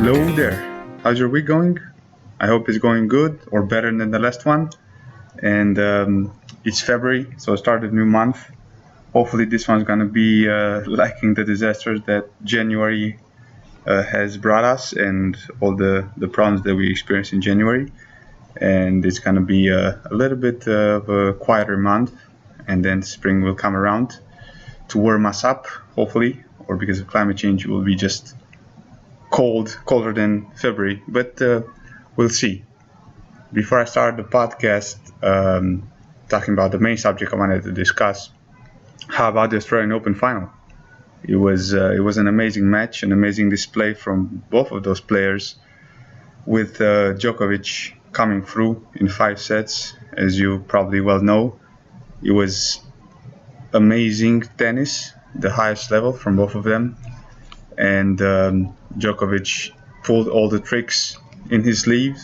Hello there. How's your week going? I hope it's going good or better than the last one. And it's February, so start a new month. Hopefully, this one's gonna be lacking the disasters that January has brought us and all the problems that we experienced in January. And it's gonna be a little bit of a quieter month, and then spring will come around to warm us up, hopefully, or because of climate change, it will be just colder than February, but we'll see. Before I start the podcast, talking about the main subject I wanted to discuss, how about the Australian Open final? It was an amazing match, an amazing display from both of those players, with Djokovic coming through in 5 sets, as you probably well know. It was amazing tennis, the highest level from both of them, and Djokovic pulled all the tricks in his sleeve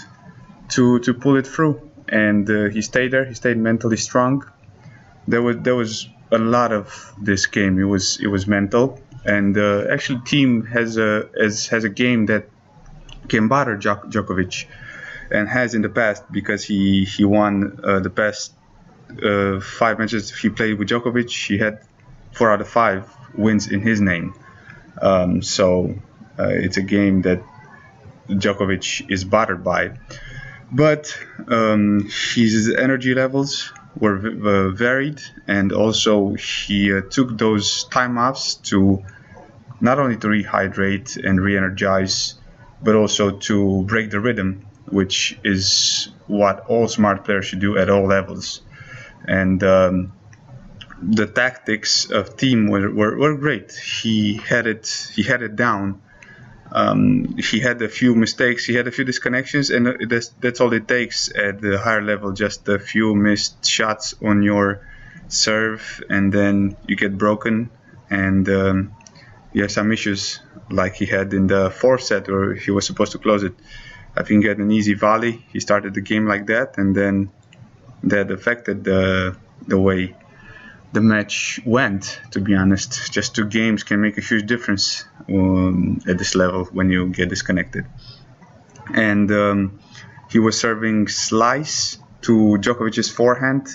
to pull it through, and he stayed there. He stayed mentally strong. There was a lot of this game. It was mental, and actually, team has a game that can bother Djokovic, and has in the past, because he won the past 5 matches he played with Djokovic. He had 4 out of 5 wins in his name. So it's a game that Djokovic is bothered by. But his energy levels were varied, and also he took those timeouts to not only to rehydrate and re-energize, but also to break the rhythm, which is what all smart players should do at all levels. And the tactics of team were great. He had it down. He had a few mistakes. He had a few disconnections, and that's all it takes at the higher level. Just a few missed shots on your serve, and then you get broken, and you have some issues like he had in the 4th set where he was supposed to close it. I think he had an easy volley. He started the game like that, and then that affected the way the match went, to be honest. Just 2 games can make a huge difference at this level when you get disconnected. And he was serving slice to Djokovic's forehand,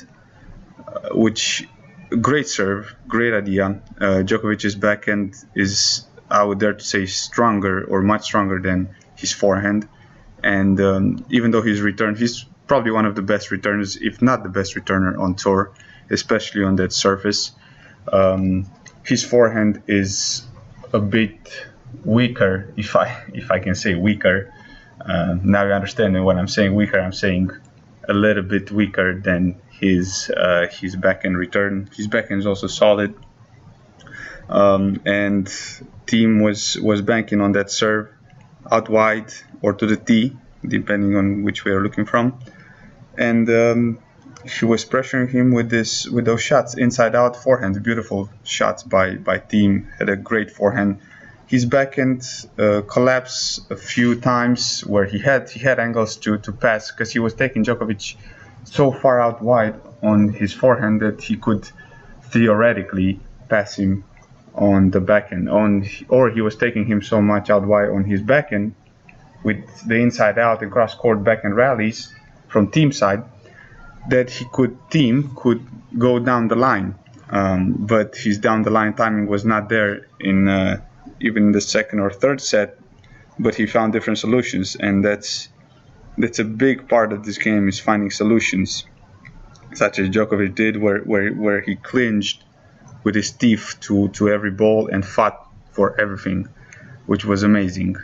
which great serve, great idea. Djokovic's backhand is, I would dare to say, stronger or much stronger than his forehand. And even though he's probably one of the best returners, if not the best returner on tour, especially on that surface. His forehand is a bit weaker, if I can say weaker. Now you understand when I'm saying weaker, I'm saying a little bit weaker than his backhand return. His backhand is also solid, and team was banking on that serve out wide or to the tee, depending on which way you're looking from, and he was pressuring him with those shots, inside out forehand, beautiful shots by team. Had a great forehand. His backhand collapsed a few times where he had angles to pass, because he was taking Djokovic so far out wide on his forehand that he could theoretically pass him on the backhand, or he was taking him so much out wide on his backhand with the inside out and cross court backhand rallies from team side, that team could go down the line, but his down the line timing was not there in even the 2nd or 3rd set. But he found different solutions, and that's a big part of this game, is finding solutions, such as Djokovic did, where he clinched with his teeth to every ball and fought for everything, which was amazing.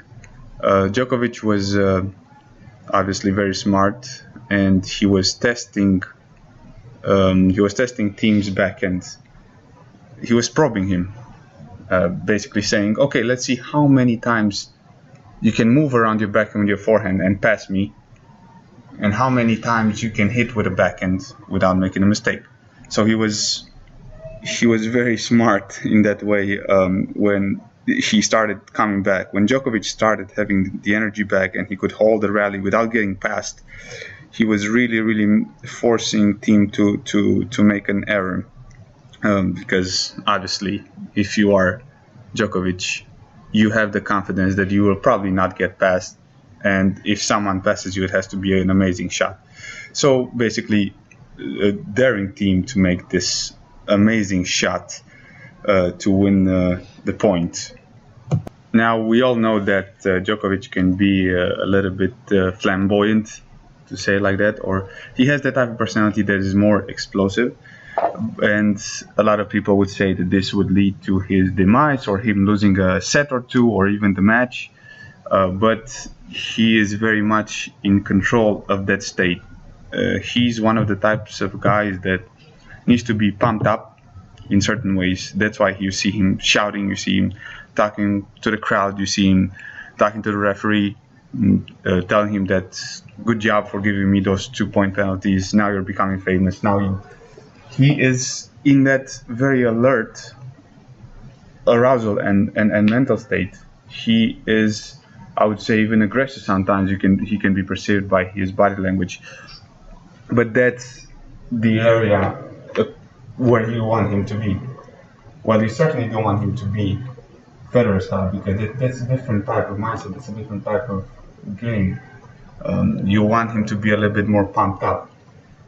Djokovic was obviously very smart, and he was testing team's backhand. He was probing him, basically saying, okay, let's see how many times you can move around your backhand with your forehand and pass me, and how many times you can hit with a backhand without making a mistake. So he was very smart in that way. When he started coming back, when Djokovic started having the energy back and he could hold the rally without getting past, he was really forcing team to make an error, because obviously if you are Djokovic, you have the confidence that you will probably not get past, and if someone passes you, it has to be an amazing shot. So basically, a daring team to make this amazing shot to win the point. Now, we all know that Djokovic can be a little bit flamboyant, to say it like that, or he has that type of personality that is more explosive. And a lot of people would say that this would lead to his demise or him losing a set or two or even the match. But he is very much in control of that state. He's one of the types of guys that needs to be pumped up in certain ways. That's why you see him shouting, you see him talking to the crowd, you see him talking to the referee, telling him that good job for giving me those 2-point penalties. Now you're becoming famous. Now he is in that very alert arousal and mental state. He is, I would say, even aggressive sometimes. He can be perceived by his body language. But that's the area where you want him to be. Well, you certainly don't want him to be Federer style, because that's a different type of mindset. It's a different type of game. You want him to be a little bit more pumped up.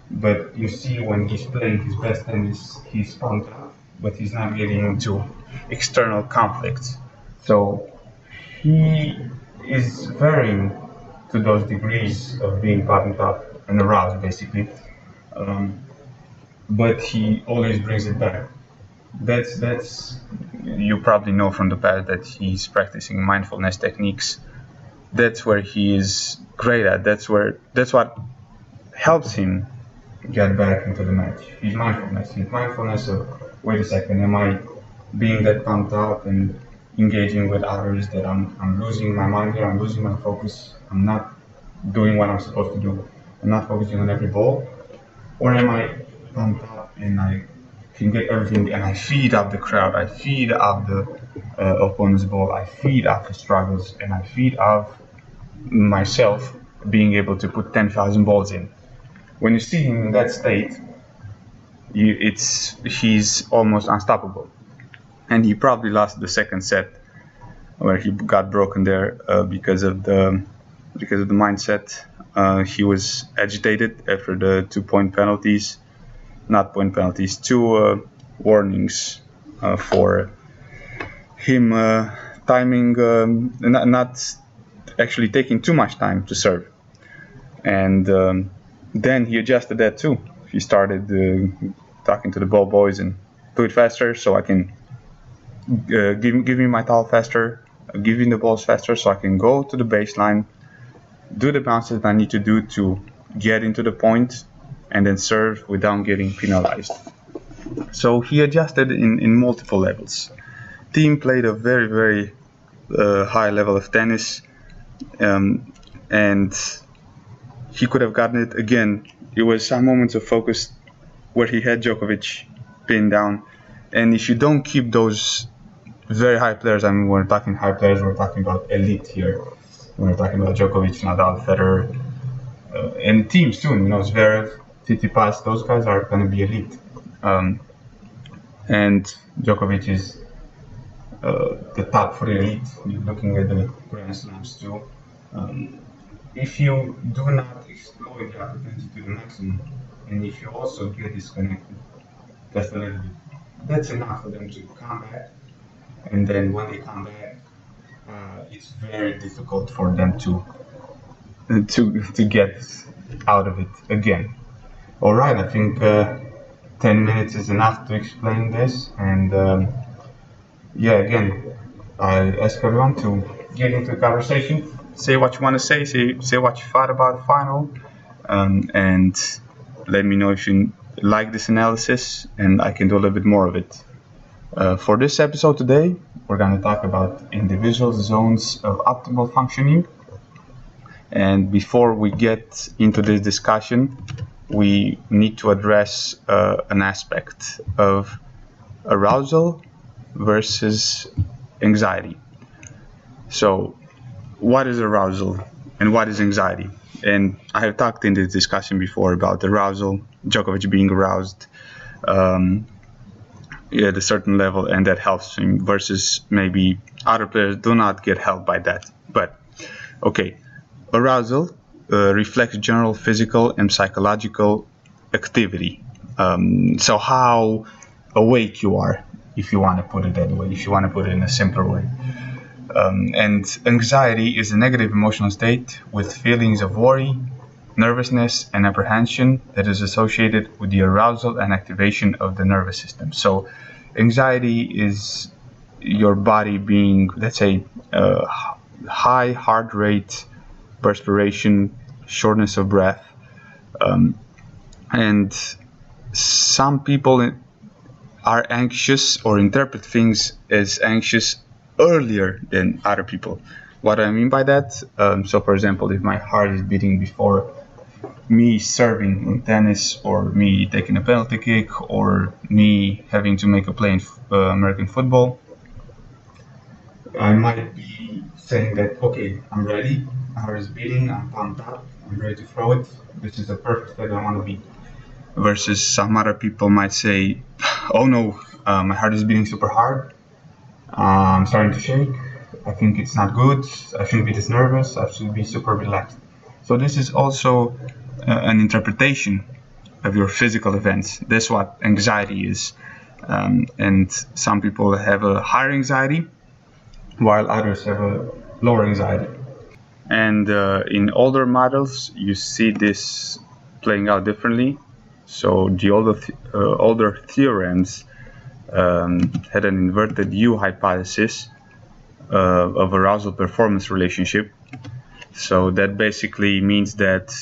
But you see, when he's playing his best tennis, he's pumped up, but he's not getting into external conflicts. So he is varying to those degrees of being pumped up and aroused, basically. But he always brings it back. That's you probably know from the past that he's practicing mindfulness techniques. That's where he is great at. That's what helps him get back into the match. His mindfulness of, wait a second, am I being that pumped up and engaging with others that I'm losing my mind here, I'm losing my focus, I'm not doing what I'm supposed to do, I'm not focusing on every ball, or am I pumped up and I can get everything and I feed off the crowd, I feed off the opponent's ball, I feed off his struggles, and I feed off myself being able to put 10,000 balls in. When you see him in that state, he's almost unstoppable. And he probably lost the second set, where he got broken there because of the mindset. He was agitated after the 2-point penalties, not point penalties, 2 warnings for him timing, not actually taking too much time to serve. And then he adjusted that too. He started talking to the ball boys and do it faster so I can give me my towel faster, give me the balls faster so I can go to the baseline, do the bounces that I need to do to get into the point, and then serve without getting penalized. So he adjusted in multiple levels. Team played a very, very high level of tennis, and he could have gotten it again. It was some moments of focus where he had Djokovic pinned down, and if you don't keep those very high players, I mean, we're talking high players, we're talking about elite here. We're talking about Djokovic, Nadal, Federer, and teams too. Zverev, Tsitsipas, those guys are going to be elite. And Djokovic is the top for elite. You're looking at the Grand Slams too. If you do not exploit the opportunity to the maximum, and if you also get disconnected just a little bit, that's enough for them to come back. And then when they come back, it's very difficult for them to get out of it again. All right, I think 10 minutes is enough to explain this. And again, I ask everyone to get into the conversation. Say what you want to say what you thought about the final, and let me know if you like this analysis, and I can do a little bit more of it. For this episode today, we're going to talk about individual zones of optimal functioning. And before we get into this discussion, we need to address an aspect of arousal versus anxiety. So, what is arousal and what is anxiety? And I have talked in this discussion before about arousal, Djokovic being aroused, at a certain level, and that helps him, versus maybe other players do not get helped by that. But okay, arousal reflects general physical and psychological activity. So how awake you are, if you want to put it that way, if you want to put it in a simpler way. And anxiety is a negative emotional state with feelings of worry, nervousness, and apprehension that is associated with the arousal and activation of the nervous system. So anxiety is your body being, let's say, high heart rate, perspiration, shortness of breath, and some people are anxious or interpret things as anxious earlier than other people. What I mean by that, so for example, if my heart is beating before me serving in tennis, or me taking a penalty kick, or me having to make a play in American football, I might be saying that, okay, I'm ready, my heart is beating, I'm pumped up, I'm ready to throw it, this is the perfect state I want to be. Versus some other people might say, oh no, my heart is beating super hard, I'm starting to shake, I think it's not good, I shouldn't be this nervous, I should be super relaxed. So this is also an interpretation of your physical events. That's what anxiety is. And some people have a higher anxiety, while others have a lower anxiety. And in older models, you see this playing out differently. So the older theorems had an inverted U hypothesis of arousal performance relationship. So that basically means that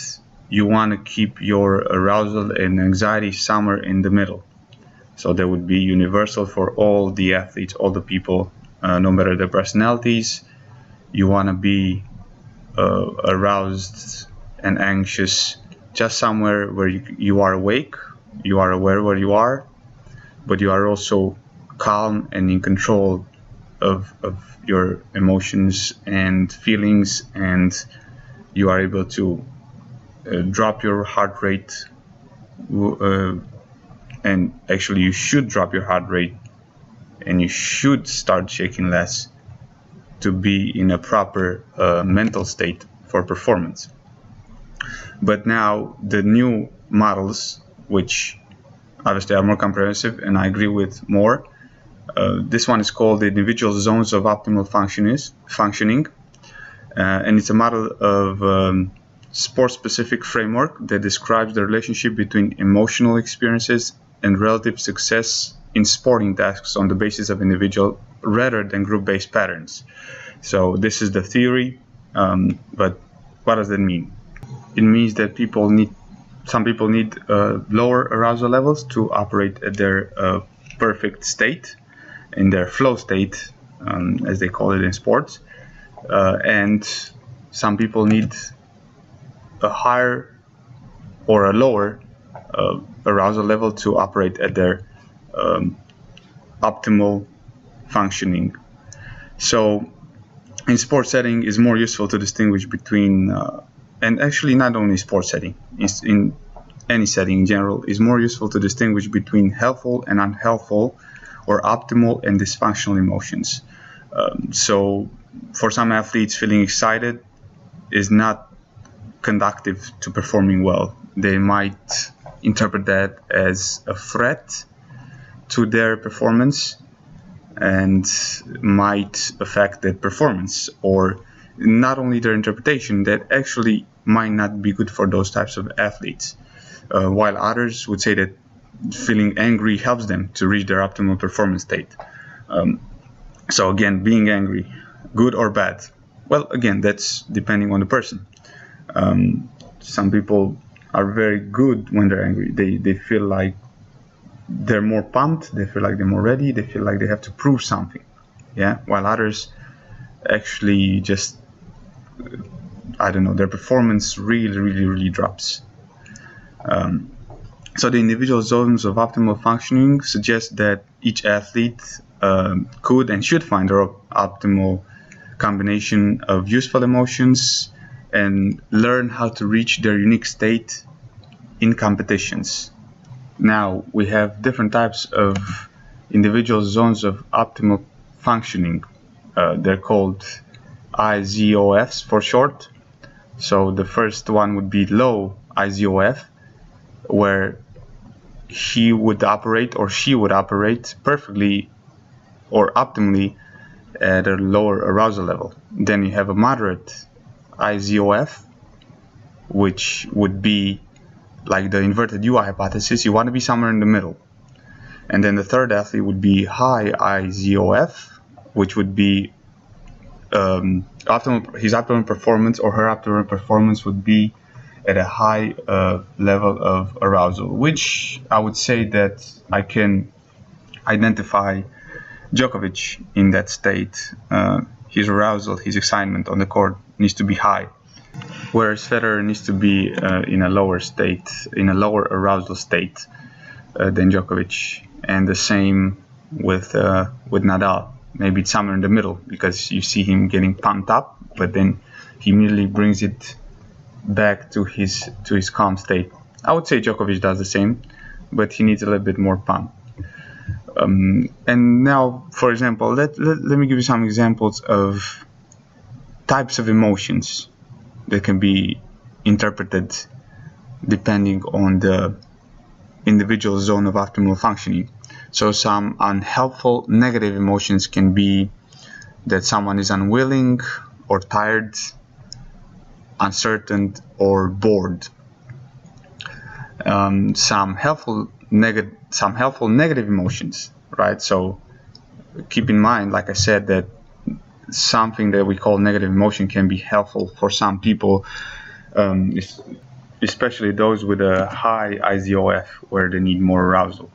you want to keep your arousal and anxiety somewhere in the middle. So that would be universal for all the athletes, all the people, no matter their personalities. You want to be aroused and anxious just somewhere where you are awake, you are aware where you are, but you are also calm and in control of your emotions and feelings, and you are able to drop your heart rate, and actually you should drop your heart rate, and you should start shaking less to be in a proper mental state for performance. But now the new models, which obviously are more comprehensive and I agree with more, this one is called the individual zones of optimal functioning, and it's a model of sport-specific framework that describes the relationship between emotional experiences and relative success in sporting tasks on the basis of individual rather than group-based patterns. So this is the theory, but what does that mean? It means that some people need lower arousal levels to operate at their perfect state, in their flow state, as they call it in sports, and some people need a higher or a lower arousal level to operate at their optimal functioning. So in sports setting, it's more useful to distinguish between, and actually not only sports setting, in any setting in general, it's more useful to distinguish between helpful and unhelpful, or optimal and dysfunctional emotions. So for some athletes, feeling excited is not conducive to performing well. They might interpret that as a threat to their performance and might affect their performance, or not only their interpretation, that actually might not be good for those types of athletes. While others would say that feeling angry helps them to reach their optimal performance state. So again, being angry, good or bad? Well, again, that's depending on the person. Some people are very good when they're angry. They feel like they're more pumped, they feel like they're more ready, they feel like they have to prove something. Yeah. While others actually just, I don't know, their performance really drops. So the individual zones of optimal functioning suggest that each athlete could and should find their optimal combination of useful emotions and learn how to reach their unique state in competitions. Now, we have different types of individual zones of optimal functioning. They're called IZOFs for short. So the first one would be low IZOF, where he would operate or she would operate perfectly or optimally at a lower arousal level. Then you have a moderate IZOF, which would be like the inverted UI hypothesis. You want to be somewhere in the middle. And then the third athlete would be high IZOF, which would be his optimal performance or her optimal performance would be at a high level of arousal, which I would say that I can identify Djokovic in that state. His arousal, his excitement on the court needs to be high, whereas Federer needs to be in a lower arousal state than Djokovic, and the same with Nadal. Maybe it's somewhere in the middle, because you see him getting pumped up, but then he immediately brings it back to his calm state. I would say Djokovic does the same, but he needs a little bit more pump. And now, for example, let me give you some examples of types of emotions that can be interpreted depending on the individual zone of optimal functioning. So some unhelpful negative emotions can be that someone is unwilling or tired, uncertain, or bored. Some helpful negative emotions, right? So keep in mind, like I said, that something that we call negative emotion can be helpful for some people, especially those with a high IZOF where they need more arousal.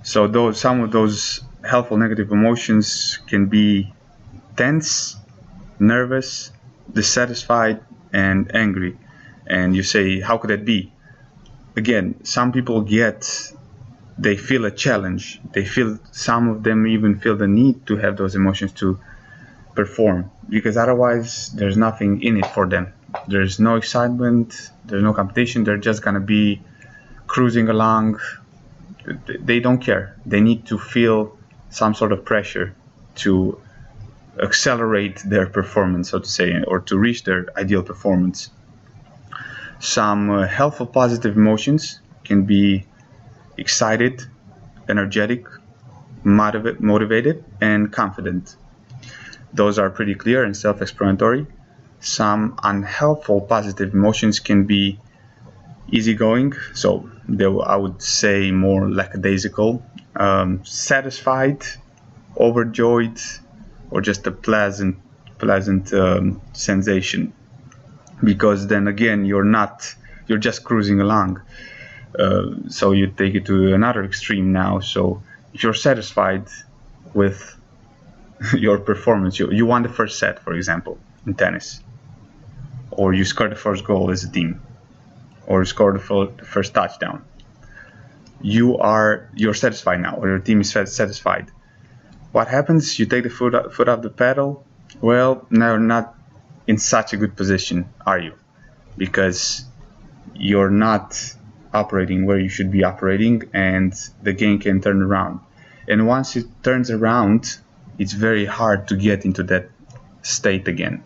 So some of those helpful negative emotions can be tense, nervous, dissatisfied, and angry. And you say, how could that be? Again, some people they feel a challenge. Some of them even feel the need to have those emotions to perform, because otherwise there's nothing in it for them. There's no excitement, there's no competition, they're just gonna be cruising along. They don't care. They need to feel some sort of pressure to accelerate their performance, so to say, or to reach their ideal performance. Some helpful positive emotions can be excited, energetic, motivated, and confident. Those are pretty clear and self-explanatory. Some unhelpful positive emotions can be easygoing, so I would say more lackadaisical, satisfied, overjoyed, or just a pleasant sensation. Because then again, you're just cruising along. So you take it to another extreme now. So if you're satisfied with your performance, you won the first set, for example, in tennis, or you scored the first goal as a team, or you scored the first touchdown. You're satisfied now, or your team is satisfied. What happens? You take the foot off the pedal. Well, now you're not in such a good position, are you? Because you're not operating where you should be operating, and the game can turn around. And once it turns around, it's very hard to get into that state again.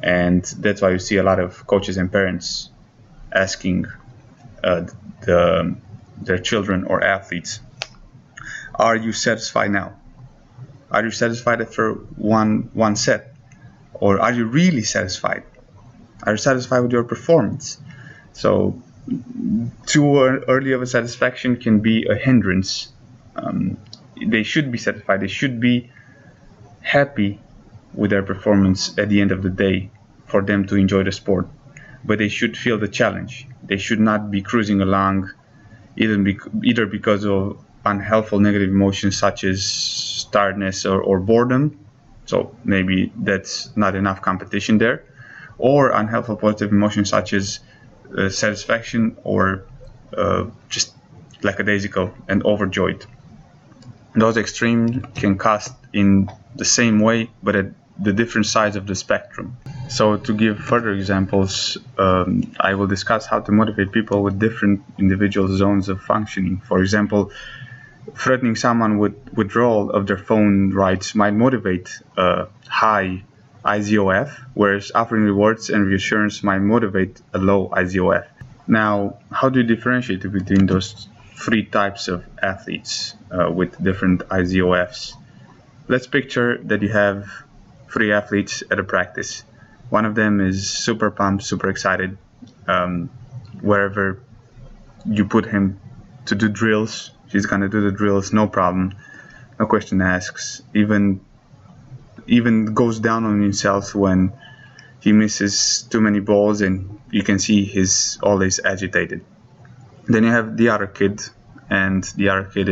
And that's why you see a lot of coaches and parents asking their children or athletes, are you satisfied now? Are you satisfied after one set? Or are you really satisfied? Are you satisfied with your performance? So too early of a satisfaction can be a hindrance. They should be satisfied. They should be happy with their performance at the end of the day for them to enjoy the sport. But they should feel the challenge. They should not be cruising along either because of unhelpful negative emotions such as tiredness or boredom. So maybe that's not enough competition there. Or unhelpful positive emotions such as satisfaction or just lackadaisical and overjoyed. Those extremes can cast in the same way, but at the different sides of the spectrum. So to give further examples, I will discuss how to motivate people with different individual zones of functioning. For example, threatening someone with withdrawal of their phone rights might motivate a high IZOF, whereas offering rewards and reassurance might motivate a low IZOF. Now, how do you differentiate between those three types of athletes with different IZOFs? Let's picture that you have three athletes at a practice. One of them is super pumped, super excited. Wherever you put him to do drills, he's gonna do the drills, no problem, no question asked. Even goes down on himself when he misses too many balls, and you can see he's always agitated. Then you have the other kid, and the other kid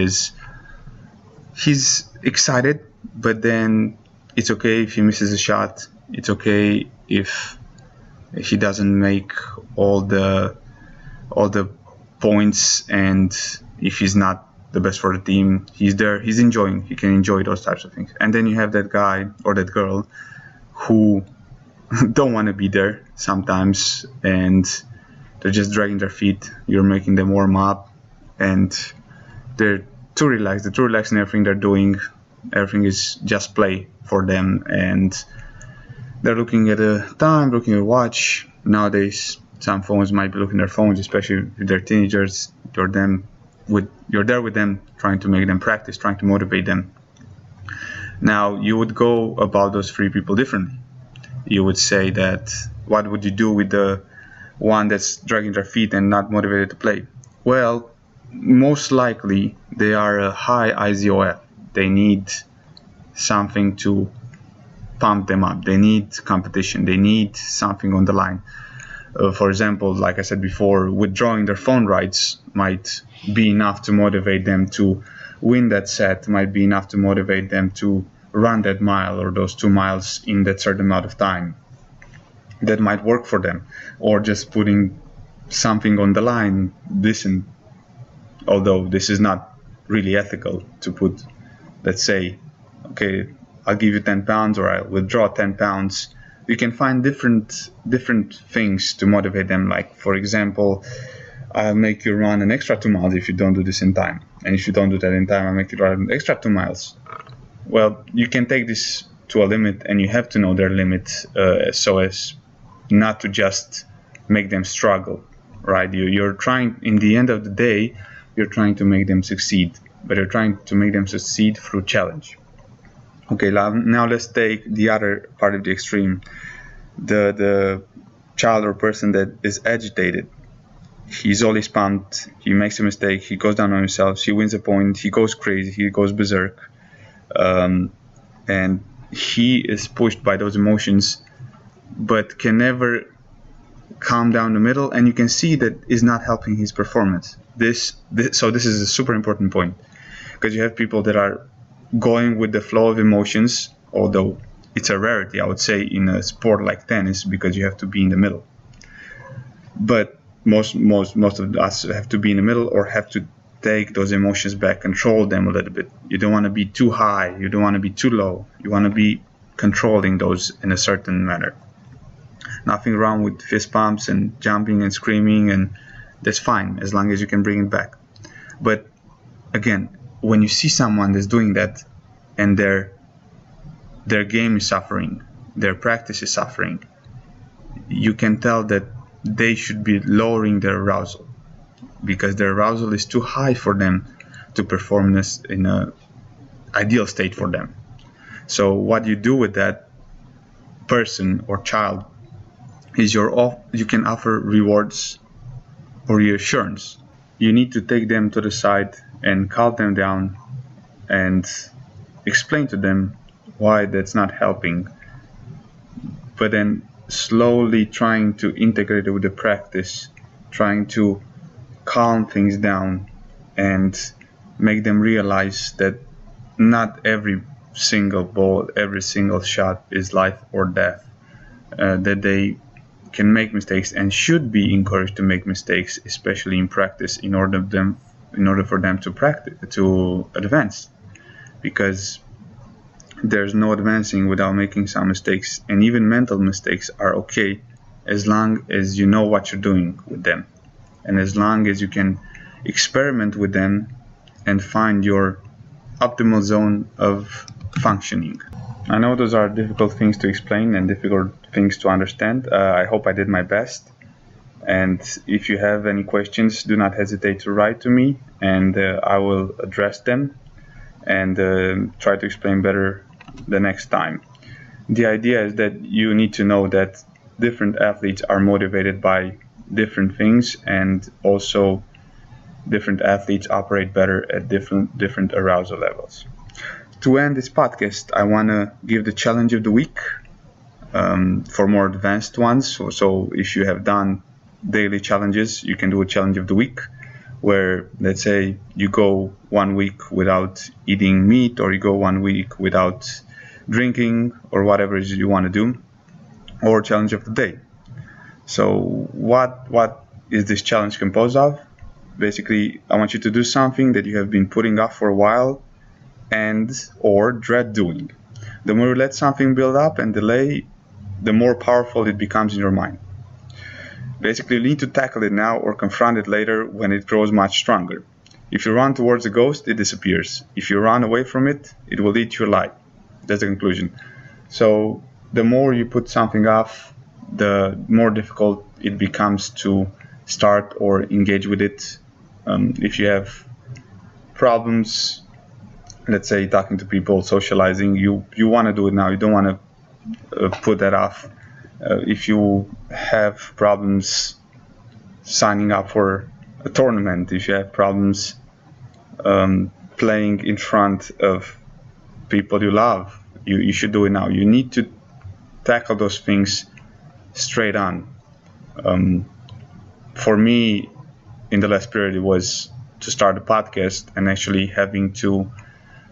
he's excited, but then it's okay if he misses a shot. It's okay if he doesn't make all the points, and if he's not the best for the team, he's there, he's enjoying, he can enjoy those types of things. And then you have that guy or that girl who don't want to be there sometimes, and they're just dragging their feet. You're making them warm up, and they're too relaxed. They're too relaxed in everything they're doing. Everything is just play for them, and they're looking at a time, looking at a watch. Nowadays, some phones might be looking at their phones, especially if they're teenagers. You're there with them, trying to make them practice, trying to motivate them. Now, you would go about those three people differently. You would say that, what would you do with the one that's dragging their feet and not motivated to play? Well, most likely they are a high IZOF. They need something to pump them up. They need competition. They need something on the line. For example, like I said before, withdrawing their phone rights might be enough to motivate them to win that set, might be enough to motivate them to run that mile or those 2 miles in that certain amount of time. That might work for them. Or just putting something on the line. Listen, although this is not really ethical to put, let's say, okay, I'll give you 10 pounds or I'll withdraw 10 pounds. You can find different things to motivate them. Like, for example, I'll make you run an extra 2 miles if you don't do this in time. And if you don't do that in time, I'll make you run an extra 2 miles. Well, you can take this to a limit, and you have to know their limit so as not to just make them struggle, right? You're trying, in the end of the day, you're trying to make them succeed, but you're trying to make them succeed through challenge. Okay, now let's take the other part of the extreme. The child or person that is agitated. He's always pumped. He makes a mistake. He goes down on himself. He wins a point. He goes crazy. He goes berserk. And he is pushed by those emotions, but can never calm down the middle. And you can see that is not helping his performance. So this is a super important point, because you have people that are going with the flow of emotions, although it's a rarity, I would say, in a sport like tennis, because you have to be in the middle. But most of us have to be in the middle, or have to take those emotions back, control them a little bit. You don't want to be too high, you don't want to be too low. You want to be controlling those in a certain manner. Nothing wrong with fist pumps and jumping and screaming, and that's fine as long as you can bring it back. But again, when you see someone that's doing that, and their game is suffering, their practice is suffering, you can tell that they should be lowering their arousal, because their arousal is too high for them to perform this in an ideal state for them. So what you do with that person or child is you can offer rewards or reassurance. You need to take them to the side and calm them down and explain to them why that's not helping, but then slowly trying to integrate it with the practice, trying to calm things down and make them realize that not every single ball, every single shot is life or death, that they can make mistakes and should be encouraged to make mistakes, especially in practice, in order for them to advance, because there's no advancing without making some mistakes, and even mental mistakes are okay as long as you know what you're doing with them, and as long as you can experiment with them and find your optimal zone of functioning. I know those are difficult things to explain and difficult things to understand. I hope I did my best. And if you have any questions, do not hesitate to write to me, and I will address them and try to explain better the next time. The idea is that you need to know that different athletes are motivated by different things, and also different athletes operate better at different arousal levels. To end this podcast, I want to give the challenge of the week for more advanced ones. So if you have done daily challenges, you can do a challenge of the week where, let's say, you go 1 week without eating meat, or you go 1 week without drinking, or whatever it is you want to do, or challenge of the day. So what is this challenge composed of? Basically, I want you to do something that you have been putting off for a while and or dread doing. The more you let something build up and delay, the more powerful it becomes in your mind. Basically, you need to tackle it now or confront it later when it grows much stronger. If you run towards a ghost, it disappears. If you run away from it, it will eat your life. That's the conclusion. So the more you put something off, the more difficult it becomes to start or engage with it. If you have problems, let's say talking to people, socializing, you want to do it now. You don't want to put that off. If you have problems signing up for a tournament, if you have problems playing in front of people you love, you should do it now. You need to tackle those things straight on. For me, in the last period, it was to start a podcast and actually having to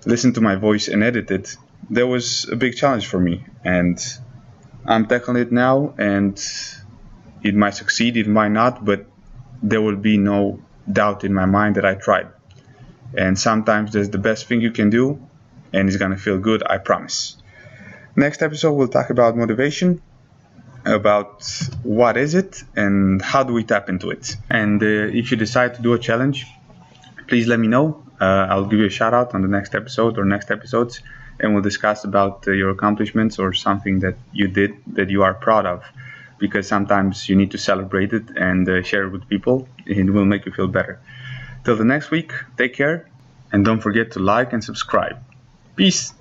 listen to my voice and edit it. That was a big challenge for me, and I'm tackling it now, and it might succeed, it might not, but there will be no doubt in my mind that I tried. And sometimes that's the best thing you can do, and it's gonna feel good, I promise. Next episode, we'll talk about motivation, about what is it and how do we tap into it. And if you decide to do a challenge, please let me know. I'll give you a shout out on the next episode or next episodes, and we'll discuss about your accomplishments or something that you did that you are proud of, because sometimes you need to celebrate it and share it with people. It will make you feel better. Till the next week, take care, and don't forget to like and subscribe. Peace.